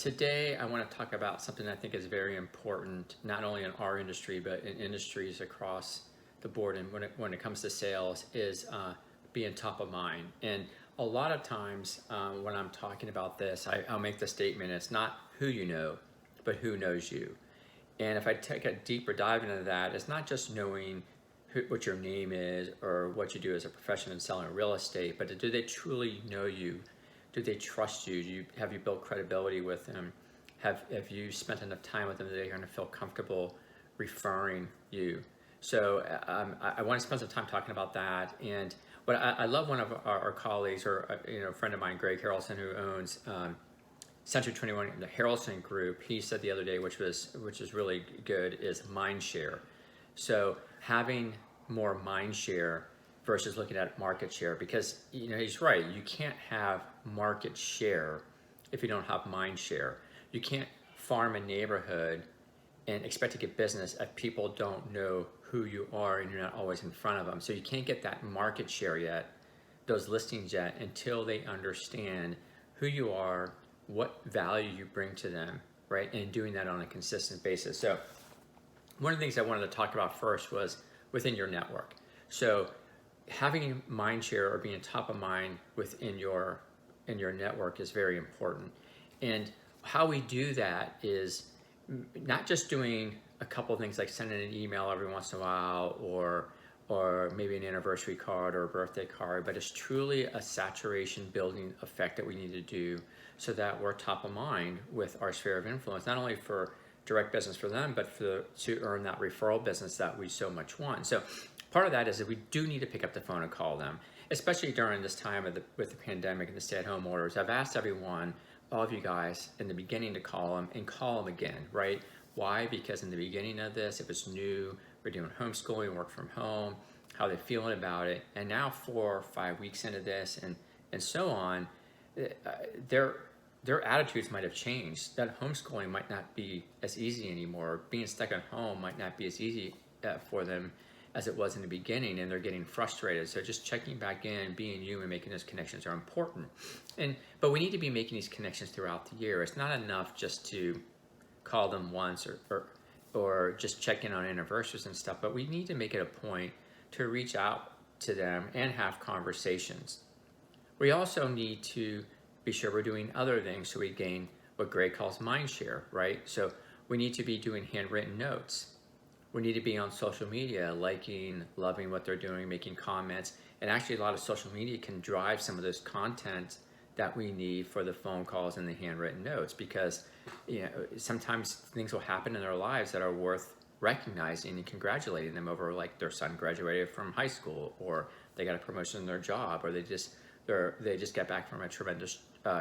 Today, I want to talk about something I think is very important, not only in our industry, but in industries across the board. And when it comes to sales, is being top of mind. And a lot of times when I'm talking about this, I'll make the statement, it's not who you know, but who knows you. And if I take a deeper dive into that, it's not just knowing what your name is or what you do as a profession in selling real estate, but do they truly know you? Do they trust you? Have you built credibility with them? Have you spent enough time with them that they're going to feel comfortable referring you? So I want to spend some time talking about that. And what I love, one of our colleagues, or a friend of mine, Greg Harrelson, who owns Century 21, the Harrelson Group, he said the other day, which is really good, is mind share. So having more mind share versus looking at market share, because he's right. You can't have market share if you don't have mind share. You can't farm a neighborhood and expect to get business if people don't know who you are and you're not always in front of them. So you can't get that market share yet, those listings yet, until they understand who you are, what value you bring to them, right? And doing that on a consistent basis. So one of the things I wanted to talk about first was within your network. So having mind share or being top of mind within your network is very important. And how we do that is not just doing a couple of things like sending an email every once in a while, or maybe an anniversary card or a birthday card, but it's truly a saturation building effect that we need to do so that we're top of mind with our sphere of influence, not only for direct business for them, but to earn that referral business that we so much want. So part of that is that we do need to pick up the phone and call them, especially during this time with the pandemic and the stay-at-home orders. I've asked everyone, all of you guys, in the beginning to call them and call them again, right? Why? Because in the beginning of this, it was new. We're doing homeschooling, work from home, how they're feeling about it. And now 4 or 5 weeks into this and so on, their attitudes might have changed. That homeschooling might not be as easy anymore. Being stuck at home might not be as easy for them as it was in the beginning, and they're getting frustrated. So just checking back in, being you, and making those connections are important. But we need to be making these connections throughout the year. It's not enough just to call them once or just check in on anniversaries and stuff, but we need to make it a point to reach out to them and have conversations. We also need to be sure we're doing other things so we gain what Greg calls mind share, right? So we need to be doing handwritten notes. We need to be on social media, liking, loving what they're doing, making comments. And actually a lot of social media can drive some of this content that we need for the phone calls and the handwritten notes, because sometimes things will happen in their lives that are worth recognizing and congratulating them over, like their son graduated from high school, or they got a promotion in their job, or they just got back from a tremendous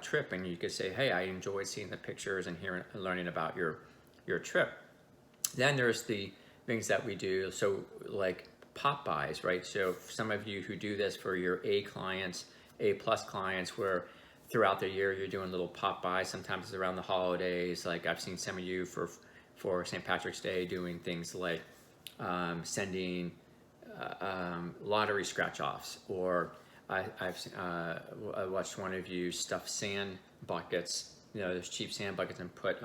trip, and you could say, hey, I enjoyed seeing the pictures and hearing and learning about your trip. Then there's the things that we do, so like pop buys, right? So some of you who do this for your A clients, A plus clients, where throughout the year you're doing little pop buys, sometimes it's around the holidays. Like I've seen some of you for St. Patrick's Day doing things like sending lottery scratch offs, or I watched one of you stuff sand buckets, those cheap sand buckets, and put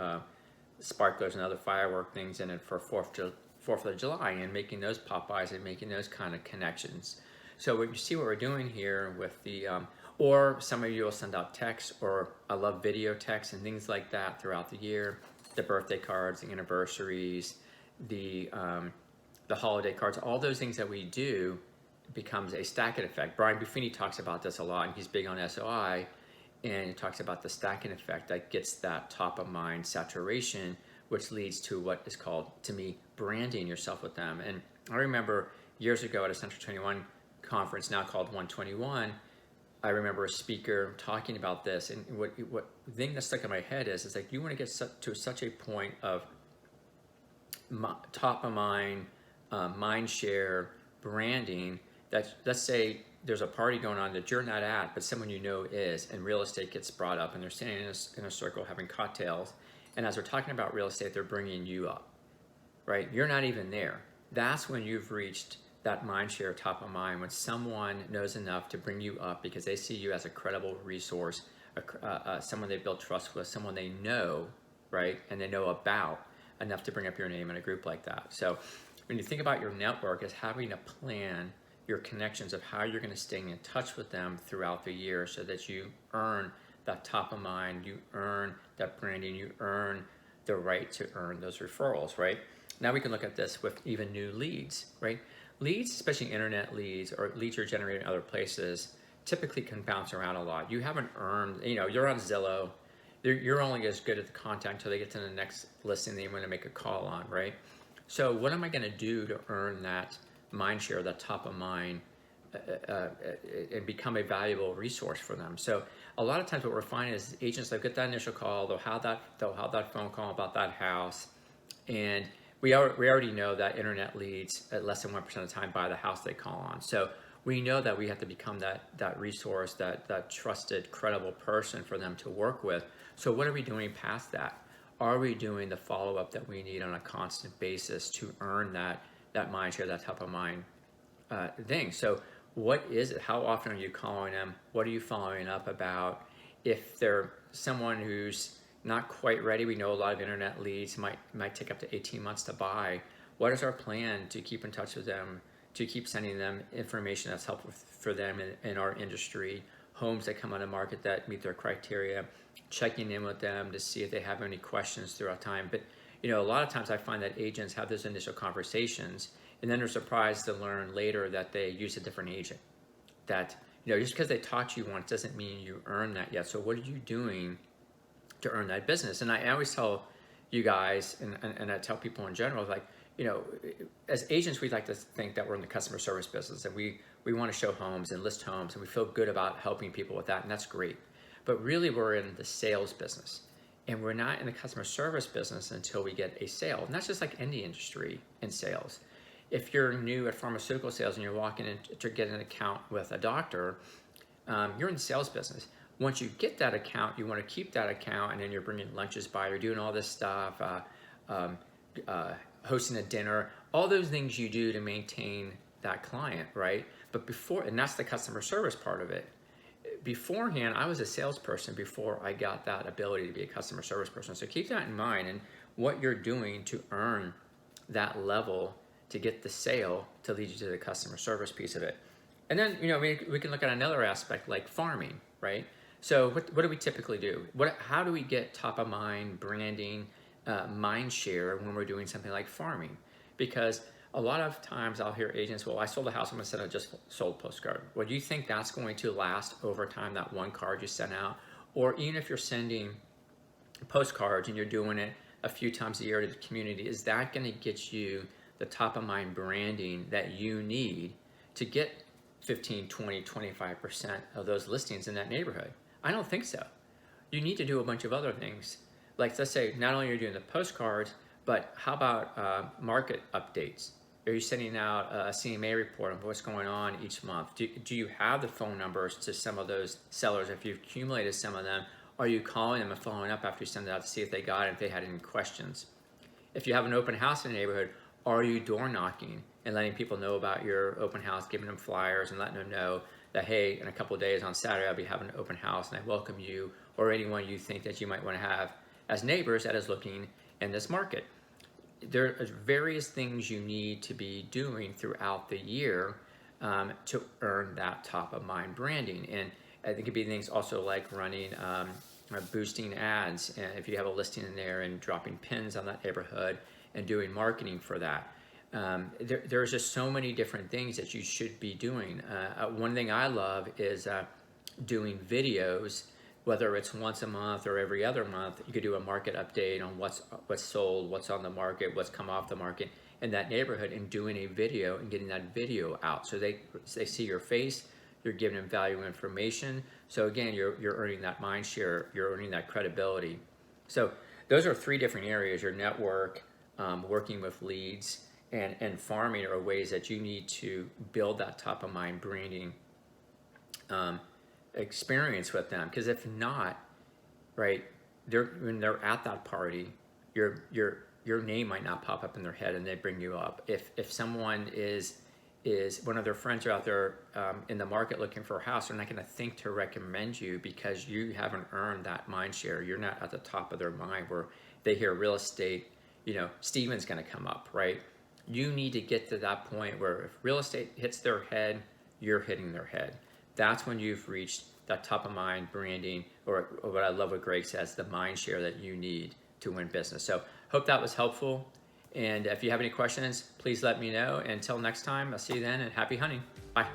sparklers and other firework things in it for 4th of July, and making those pop-bys and making those kind of connections. So you see what we're doing here with the, or some of you will send out texts, or I love video texts and things like that throughout the year, the birthday cards, the anniversaries, the holiday cards, all those things that we do becomes a stacking effect. Brian Buffini talks about this a lot, and he's big on SOI, and he talks about the stacking effect that gets that top of mind saturation, which leads to what is called, to me, branding yourself with them. And I remember years ago at a Century 21 conference, now called 121, I remember a speaker talking about this, and what thing that stuck in my head is like, you want to get to such a point of top of mind, mind share, branding, that let's say there's a party going on that you're not at, but someone you know is, and real estate gets brought up, and they're standing in a circle having cocktails, and as we're talking about real estate, they're bringing you up, right? You're not even there. That's when you've reached that mind share, top of mind, when someone knows enough to bring you up because they see you as a credible resource someone they build trust with, someone they know, right, and they know about enough to bring up your name in a group like that. So when you think about your network as having a plan, your connections of how you're going to stay in touch with them throughout the year so that you earn that top of mind, you earn that branding, you earn the right to earn those referrals, right? Now we can look at this with even new leads, right? Leads, especially internet leads or leads you're generating other places, typically can bounce around a lot. You haven't earned, you're on Zillow, you're only as good at the contact until they get to the next listing that you want to make a call on, right? So what am I going to do to earn that mind share, that top of mind, and become a valuable resource for them? So a lot of times what we're finding is agents, they'll get that initial call, they'll have that phone call about that house, and we already know that internet leads at less than 1% of the time buy the house they call on. So we know that we have to become that resource, that trusted, credible person for them to work with. So what are we doing past that? Are we doing the follow-up that we need on a constant basis to earn that mind share, that top of mind thing? So what is it? How often are you calling them? What are you following up about? If they're someone who's not quite ready, we know a lot of internet leads might take up to 18 months to buy. What is our plan to keep in touch with them, to keep sending them information that's helpful for them in our industry, homes that come on the market that meet their criteria, checking in with them to see if they have any questions throughout time. But a lot of times I find that agents have those initial conversations and then they're surprised to learn later that they use a different agent. That just because they taught you once doesn't mean you earn that yet. So what are you doing to earn that business? And I always tell you guys, and I tell people in general, like, as agents, we like to think that we're in the customer service business and we want to show homes and list homes and we feel good about helping people with that, and that's great. But really we're in the sales business and we're not in the customer service business until we get a sale. And that's just like any industry in sales. If you're new at pharmaceutical sales and you're walking in to get an account with a doctor, you're in the sales business. Once you get that account, you want to keep that account, and then you're bringing lunches by, you're doing all this stuff, hosting a dinner, all those things you do to maintain that client, right? But and that's the customer service part of it. Beforehand, I was a salesperson before I got that ability to be a customer service person. So keep that in mind, and what you're doing to earn that level to get the sale to lead you to the customer service piece of it. And then, we can look at another aspect like farming, right? So what do we typically do? How do we get top of mind branding, mind share when we're doing something like farming? Because a lot of times I'll hear agents, well, I sold a house, I'm gonna send a just sold postcard. Well, do you think that's going to last over time, that one card you sent out? Or even if you're sending postcards and you're doing it a few times a year to the community, is that gonna get you the top of mind branding that you need to get 15, 20, 25% of those listings in that neighborhood? I don't think so. You need to do a bunch of other things. Like, let's say not only are you doing the postcards, but how about market updates? Are you sending out a CMA report of what's going on each month? Do you have the phone numbers to some of those sellers? If you've accumulated some of them, are you calling them and following up after you send it out to see if they got it, if they had any questions? If you have an open house in the neighborhood, are you door knocking and letting people know about your open house, giving them flyers and letting them know that, hey, in a couple of days on Saturday, I'll be having an open house and I welcome you or anyone you think that you might want to have as neighbors that is looking in this market. There are various things you need to be doing throughout the year to earn that top of mind branding. And I think it'd be things also like running boosting ads, and if you have a listing in there, and dropping pins on that neighborhood and doing marketing for that. There's just so many different things that you should be doing. One thing I love is doing videos, whether it's once a month or every other month. You could do a market update on what's sold, what's on the market, what's come off the market in that neighborhood, and doing a video and getting that video out so they see your face. You're giving them valuable information. So again, you're earning that mind share, you're earning that credibility. So those are three different areas: your network, working with leads, and farming are ways that you need to build that top of mind branding experience with them. Because if not, right, when they're at that party, your name might not pop up in their head and they bring you up. If someone is is one of their friends are out there in the market looking for a house, they're not going to think to recommend you because you haven't earned that mind share. You're not at the top of their mind where they hear real estate, Steven's going to come up, right? You need to get to that point where if real estate hits their head, you're hitting their head. That's when you've reached that top of mind branding, or what I love what Greg says, the mind share that you need to win business. So hope that was helpful. And if you have any questions, please let me know. Until next time, I'll see you then, and happy hunting. Bye.